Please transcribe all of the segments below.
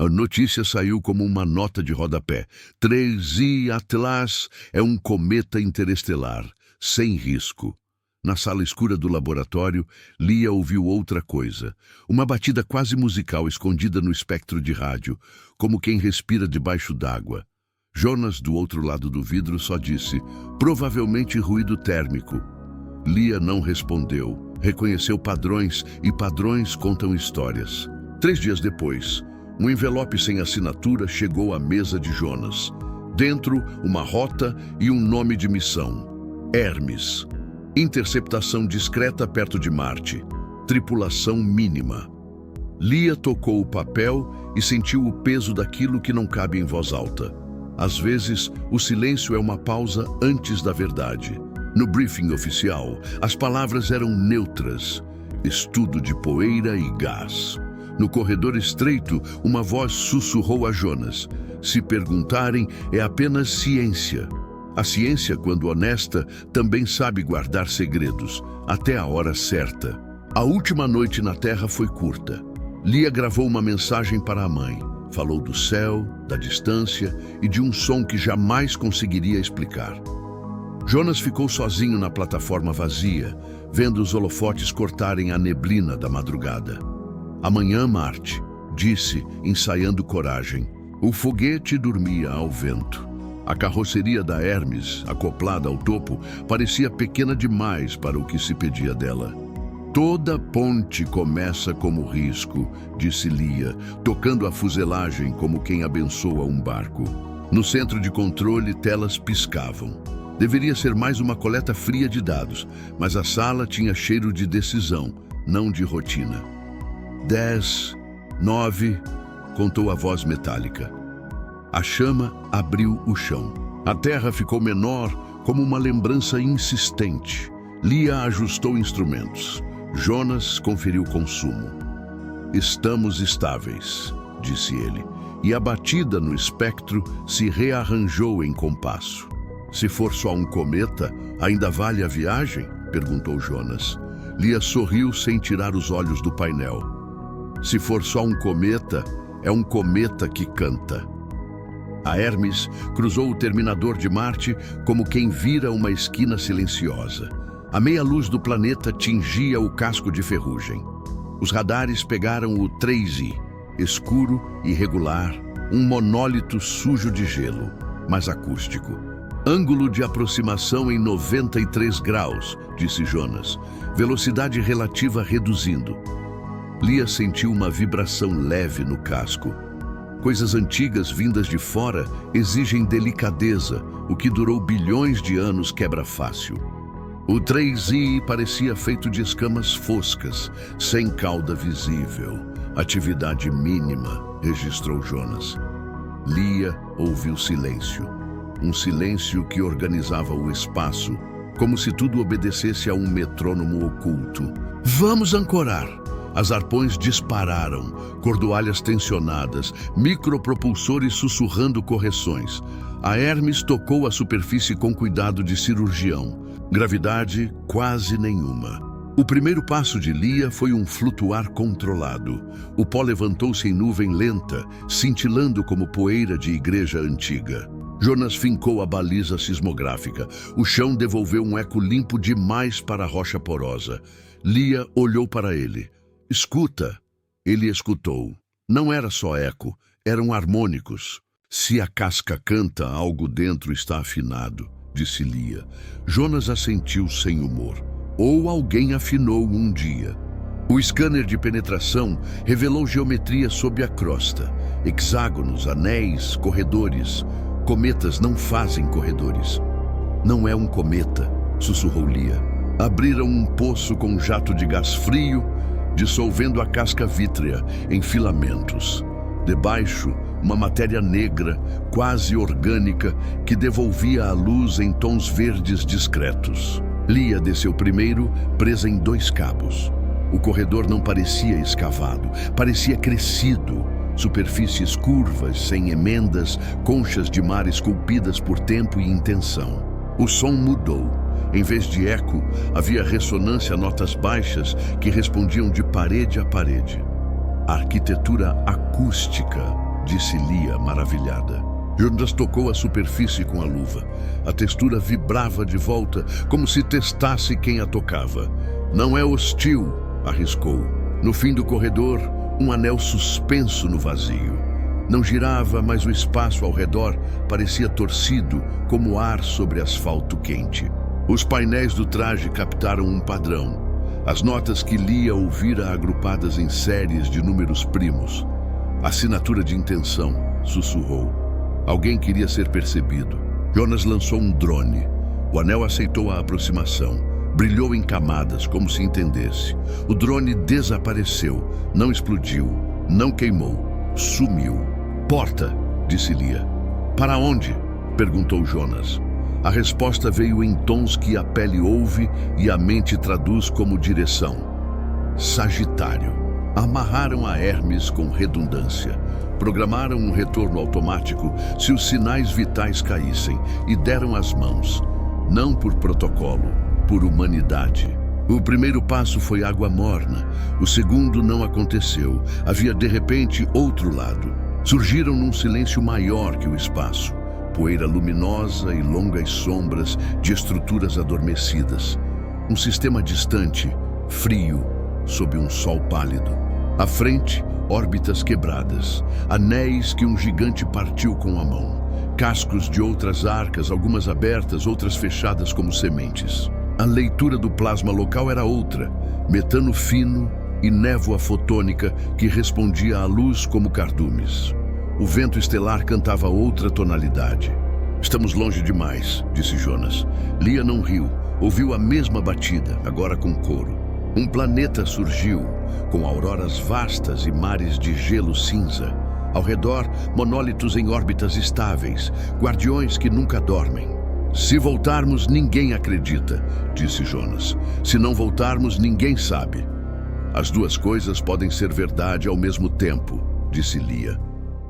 A notícia saiu como uma nota de rodapé. 3i Atlas é um cometa interestelar, sem risco. Na sala escura do laboratório, Lia ouviu outra coisa. Uma batida quase musical escondida no espectro de rádio, como quem respira debaixo d'água. Jonas, do outro lado do vidro, só disse, provavelmente ruído térmico. Lia não respondeu. Reconheceu padrões, e padrões contam histórias. 3 dias depois, um envelope sem assinatura chegou à mesa de Jonas. Dentro, uma rota e um nome de missão. Hermes. Interceptação discreta perto de Marte. Tripulação mínima. Lia tocou o papel e sentiu o peso daquilo que não cabe em voz alta. Às vezes, o silêncio é uma pausa antes da verdade. No briefing oficial, as palavras eram neutras. Estudo de poeira e gás. No corredor estreito, uma voz sussurrou a Jonas. Se perguntarem, é apenas ciência. A ciência, quando honesta, também sabe guardar segredos, até a hora certa. A última noite na Terra foi curta. Lia gravou uma mensagem para a mãe. Falou do céu, da distância e de um som que jamais conseguiria explicar. Jonas ficou sozinho na plataforma vazia, vendo os holofotes cortarem a neblina da madrugada. Amanhã, Marte, disse, ensaiando coragem. O foguete dormia ao vento. A carroceria da Hermes, acoplada ao topo, parecia pequena demais para o que se pedia dela. Toda ponte começa como risco, disse Lia, tocando a fuselagem como quem abençoa um barco. No centro de controle, telas piscavam. Deveria ser mais uma coleta fria de dados, mas a sala tinha cheiro de decisão, não de rotina. 10, 9, contou a voz metálica. A chama abriu o chão. A terra ficou menor, como uma lembrança insistente. Lia ajustou instrumentos. Jonas conferiu consumo. Estamos estáveis, disse ele, e a batida no espectro se rearranjou em compasso. Se for só um cometa, ainda vale a viagem? Perguntou Jonas. Lia sorriu sem tirar os olhos do painel. Se for só um cometa, é um cometa que canta. A Hermes cruzou o terminador de Marte como quem vira uma esquina silenciosa. A meia-luz do planeta tingia o casco de ferrugem. Os radares pegaram o 3i, escuro e irregular, um monólito sujo de gelo, mas acústico. Ângulo de aproximação em 93 graus, disse Jonas. Velocidade relativa reduzindo. Lia sentiu uma vibração leve no casco. Coisas antigas vindas de fora exigem delicadeza, o que durou bilhões de anos quebra fácil. O 3i parecia feito de escamas foscas, sem cauda visível. Atividade mínima, registrou Jonas. Lia ouviu silêncio. Um silêncio que organizava o espaço, como se tudo obedecesse a um metrônomo oculto. Vamos ancorar! As arpões dispararam, cordoalhas tensionadas, micropropulsores sussurrando correções. A Hermes tocou a superfície com cuidado de cirurgião. Gravidade quase nenhuma. O primeiro passo de Lia foi um flutuar controlado. O pó levantou-se em nuvem lenta, cintilando como poeira de igreja antiga. Jonas fincou a baliza sismográfica. O chão devolveu um eco limpo demais para a rocha porosa. Lia olhou para ele. Escuta. Ele escutou. Não era só eco, eram harmônicos. Se a casca canta, algo dentro está afinado, disse Lia. Jonas assentiu sem humor. Ou alguém afinou um dia. O scanner de penetração revelou geometria sob a crosta. Hexágonos, anéis, corredores. Cometas não fazem corredores. Não é um cometa, sussurrou Lia. Abriram um poço com um jato de gás frio, dissolvendo a casca vítrea em filamentos. Debaixo, uma matéria negra, quase orgânica, que devolvia a luz em tons verdes discretos. Lia desceu primeiro, presa em 2 cabos. O corredor não parecia escavado, parecia crescido. Superfícies curvas, sem emendas, conchas de mar esculpidas por tempo e intenção. O som mudou. Em vez de eco, havia ressonância, notas baixas que respondiam de parede a parede. Arquitetura acústica, disse Lia, maravilhada. Jonas tocou a superfície com a luva. A textura vibrava de volta, como se testasse quem a tocava. Não é hostil, arriscou. No fim do corredor, um anel suspenso no vazio. Não girava, mas o espaço ao redor parecia torcido, como ar sobre asfalto quente. Os painéis do traje captaram um padrão. As notas que Lia ouvira agrupadas em séries de números primos. Assinatura de intenção, sussurrou. Alguém queria ser percebido. Jonas lançou um drone. O anel aceitou a aproximação. Brilhou em camadas, como se entendesse. O drone desapareceu. Não explodiu. Não queimou. Sumiu. Porta, disse Lia. Para onde? Perguntou Jonas. A resposta veio em tons que a pele ouve e a mente traduz como direção. Sagitário. Amarraram a Hermes com redundância. Programaram um retorno automático se os sinais vitais caíssem e deram as mãos. Não por protocolo, por humanidade. O primeiro passo foi água morna. O segundo não aconteceu. Havia de repente outro lado. Surgiram num silêncio maior que o espaço. Poeira luminosa e longas sombras de estruturas adormecidas. Um sistema distante, frio, sob um sol pálido. À frente, órbitas quebradas, anéis que um gigante partiu com a mão. Cascos de outras arcas, algumas abertas, outras fechadas como sementes. A leitura do plasma local era outra, metano fino e névoa fotônica que respondia à luz como cardumes. O vento estelar cantava outra tonalidade. Estamos longe demais, disse Jonas. Lia não riu, ouviu a mesma batida, agora com coro. Um planeta surgiu, com auroras vastas e mares de gelo cinza. Ao redor, monólitos em órbitas estáveis, guardiões que nunca dormem. Se voltarmos, ninguém acredita, disse Jonas. Se não voltarmos, ninguém sabe. As duas coisas podem ser verdade ao mesmo tempo, disse Lia.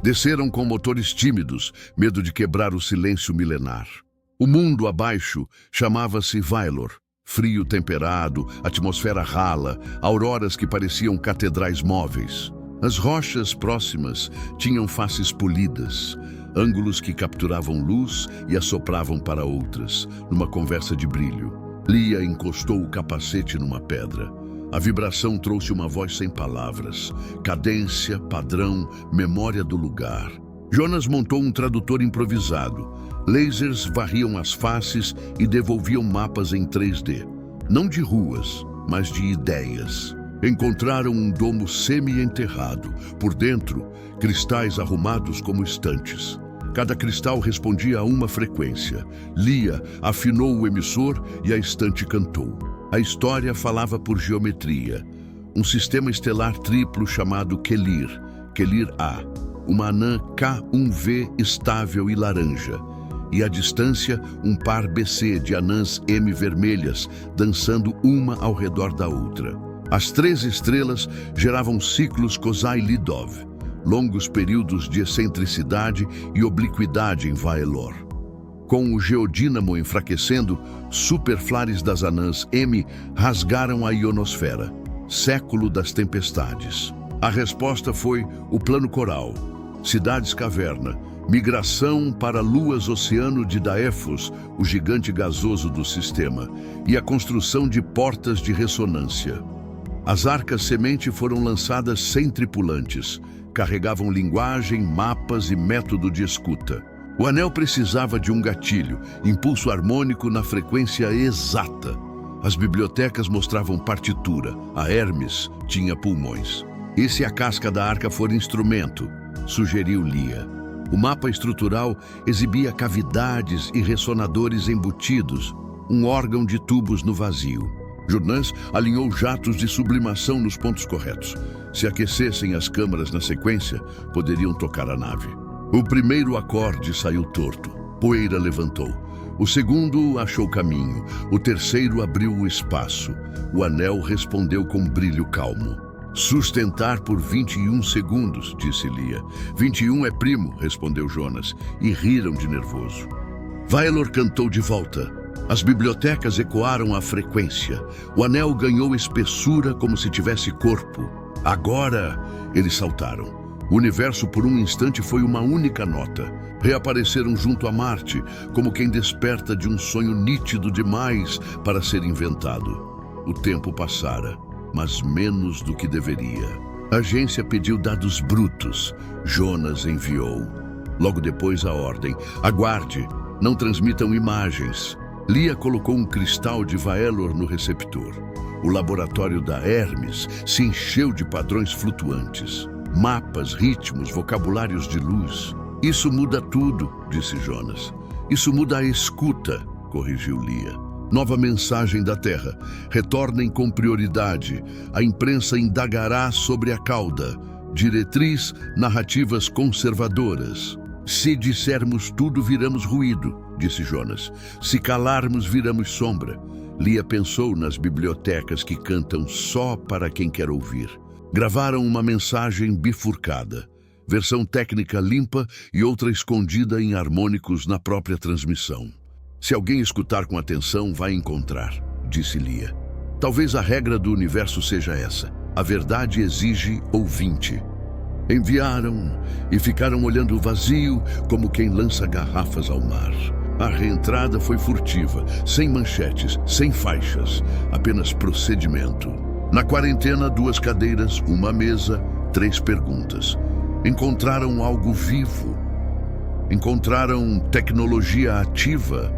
Desceram com motores tímidos, medo de quebrar o silêncio milenar. O mundo abaixo chamava-se Vailor. Frio temperado, atmosfera rala, auroras que pareciam catedrais móveis. As rochas próximas tinham faces polidas, ângulos que capturavam luz e assopravam para outras, numa conversa de brilho. Lia encostou o capacete numa pedra. A vibração trouxe uma voz sem palavras, cadência, padrão, memória do lugar. Jonas montou um tradutor improvisado. Lasers varriam as faces e devolviam mapas em 3D. Não de ruas, mas de ideias. Encontraram um domo semi-enterrado. Por dentro, cristais arrumados como estantes. Cada cristal respondia a uma frequência. Lia afinou o emissor e a estante cantou. A história falava por geometria. Um sistema estelar triplo chamado Kelir, Kelir-A. Uma anã K1V estável e laranja. E à distância, um par BC de anãs M vermelhas, dançando uma ao redor da outra. As 3 estrelas geravam ciclos Kozai-Lidov, longos períodos de excentricidade e obliquidade em Vaelor. Com o geodínamo enfraquecendo, superflares das anãs M rasgaram a ionosfera, século das tempestades. A resposta foi o Plano Coral, cidades-caverna, migração para luas-oceano de Daefos, o gigante gasoso do sistema, e a construção de portas de ressonância. As arcas semente foram lançadas sem tripulantes, carregavam linguagem, mapas e método de escuta. O anel precisava de um gatilho, impulso harmônico na frequência exata. As bibliotecas mostravam partitura, a Hermes tinha pulmões. E se a casca da arca for instrumento, sugeriu Lia. O mapa estrutural exibia cavidades e ressonadores embutidos, um órgão de tubos no vazio. Jonas alinhou jatos de sublimação nos pontos corretos. Se aquecessem as câmaras na sequência, poderiam tocar a nave. O primeiro acorde saiu torto. Poeira levantou. O segundo achou caminho. O terceiro abriu o espaço. O anel respondeu com brilho calmo. Sustentar por 21 segundos, disse Lia. 21 é primo, respondeu Jonas, e riram de nervoso. Vaelor cantou de volta. As bibliotecas ecoaram a frequência. O anel ganhou espessura como se tivesse corpo. Agora, eles saltaram. O universo por um instante foi uma única nota. Reapareceram junto a Marte, como quem desperta de um sonho nítido demais para ser inventado. O tempo passara, mas menos do que deveria. A agência pediu dados brutos. Jonas enviou. Logo depois a ordem: aguarde, não transmitam imagens. Lia colocou um cristal de Vaelor no receptor. O laboratório da Hermes se encheu de padrões flutuantes. Mapas, ritmos, vocabulários de luz. Isso muda tudo, disse Jonas. Isso muda a escuta, corrigiu Lia. Nova mensagem da Terra. Retornem com prioridade. A imprensa indagará sobre a cauda. Diretriz, narrativas conservadoras. Se dissermos tudo, viramos ruído, disse Jonas. Se calarmos, viramos sombra. Lia pensou nas bibliotecas que cantam só para quem quer ouvir. Gravaram uma mensagem bifurcada. Versão técnica limpa e outra escondida em harmônicos na própria transmissão. Se alguém escutar com atenção, vai encontrar, disse Lia. Talvez a regra do universo seja essa. A verdade exige ouvinte. Enviaram e ficaram olhando o vazio como quem lança garrafas ao mar. A reentrada foi furtiva, sem manchetes, sem faixas, apenas procedimento. Na quarentena, 2 cadeiras, uma mesa, 3 perguntas. Encontraram algo vivo. Encontraram tecnologia ativa.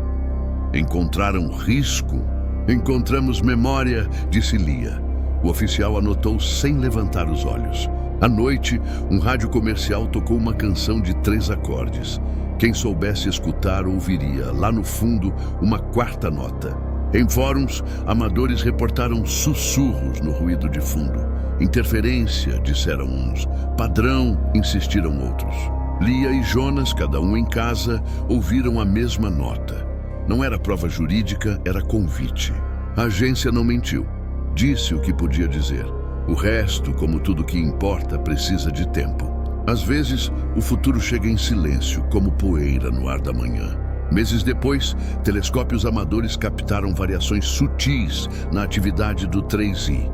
Encontraram risco. Encontramos memória, disse Lia. O oficial anotou sem levantar os olhos. À noite, um rádio comercial tocou uma canção de 3 acordes. Quem soubesse escutar ouviria, lá no fundo, uma 4ª nota. Em fóruns, amadores reportaram sussurros no ruído de fundo. Interferência, disseram uns. Padrão, insistiram outros. Lia e Jonas, cada um em casa, ouviram a mesma nota. Não era prova jurídica, era convite. A agência não mentiu. Disse o que podia dizer. O resto, como tudo que importa, precisa de tempo. Às vezes, o futuro chega em silêncio, como poeira no ar da manhã. Meses depois, telescópios amadores captaram variações sutis na atividade do 3i.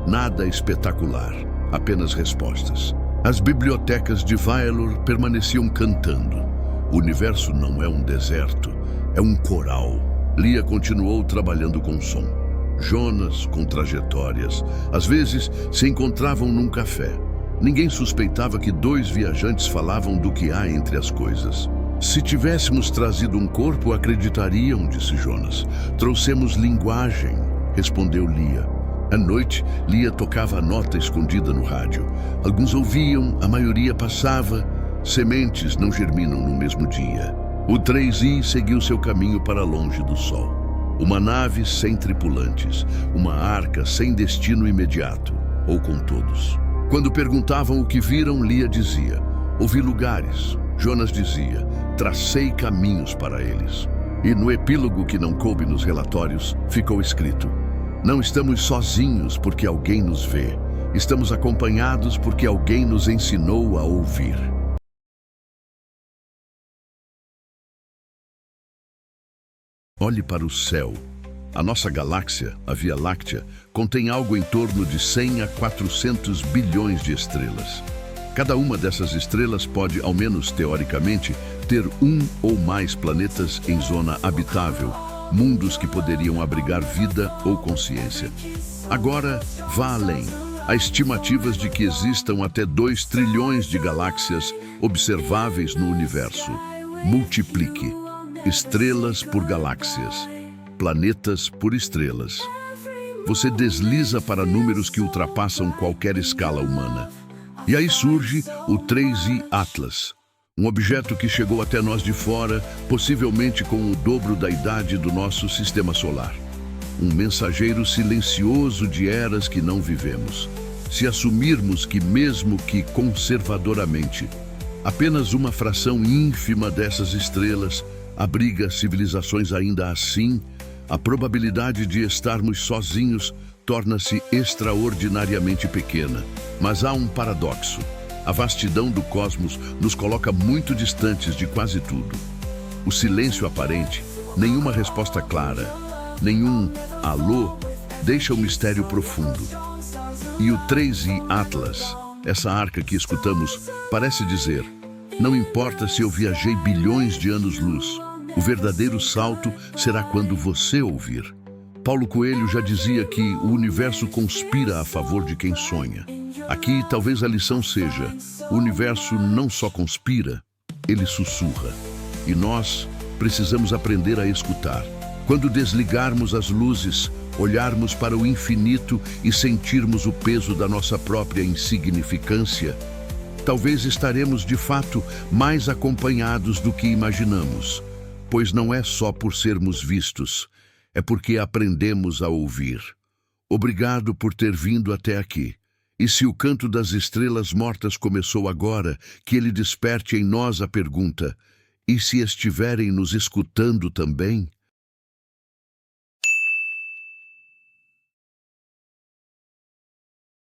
Nada espetacular, apenas respostas. As bibliotecas de Vaelor permaneciam cantando. O universo não é um deserto, é um coral. Lia continuou trabalhando com som. Jonas com trajetórias. Às vezes, se encontravam num café. Ninguém suspeitava que 2 viajantes falavam do que há entre as coisas. Se tivéssemos trazido um corpo, acreditariam, disse Jonas. Trouxemos linguagem, respondeu Lia. À noite, Lia tocava a nota escondida no rádio. Alguns ouviam, a maioria passava. Sementes não germinam no mesmo dia. O 3i seguiu seu caminho para longe do sol. Uma nave sem tripulantes, uma arca sem destino imediato, ou com todos. Quando perguntavam o que viram, Lia dizia: ouvi lugares. Jonas dizia: tracei caminhos para eles. E no epílogo que não coube nos relatórios, ficou escrito: não estamos sozinhos porque alguém nos vê. Estamos acompanhados porque alguém nos ensinou a ouvir. Olhe para o céu. A nossa galáxia, a Via Láctea, contém algo em torno de 100 a 400 bilhões de estrelas. Cada uma dessas estrelas pode, ao menos teoricamente, ter um ou mais planetas em zona habitável, mundos que poderiam abrigar vida ou consciência. Agora, vá além. Há estimativas de que existam até 2 trilhões de galáxias observáveis no universo. Multiplique. Estrelas por galáxias. Planetas por estrelas. Você desliza para números que ultrapassam qualquer escala humana. E aí surge o 3i Atlas, um objeto que chegou até nós de fora, possivelmente com o dobro da idade do nosso sistema solar. Um mensageiro silencioso de eras que não vivemos. Se assumirmos que, mesmo que conservadoramente, apenas uma fração ínfima dessas estrelas abriga civilizações ainda assim, a probabilidade de estarmos sozinhos torna-se extraordinariamente pequena. Mas há um paradoxo. A vastidão do cosmos nos coloca muito distantes de quase tudo. O silêncio aparente, nenhuma resposta clara, nenhum alô, deixa o mistério profundo. E o 3i Atlas, Essa arca que escutamos parece dizer: não importa se eu viajei bilhões de anos-luz, o verdadeiro salto será quando você ouvir. Paulo Coelho já dizia que o universo conspira a favor de quem sonha. Aqui talvez a lição seja: o universo não só conspira, ele sussurra. E nós precisamos aprender a escutar. Quando desligarmos as luzes, olharmos para o infinito e sentirmos o peso da nossa própria insignificância, talvez estaremos de fato mais acompanhados do que imaginamos, pois não é só por sermos vistos, é porque aprendemos a ouvir. Obrigado por ter vindo até aqui. E se o canto das estrelas mortas começou agora, que ele desperte em nós a pergunta: e se estiverem nos escutando também?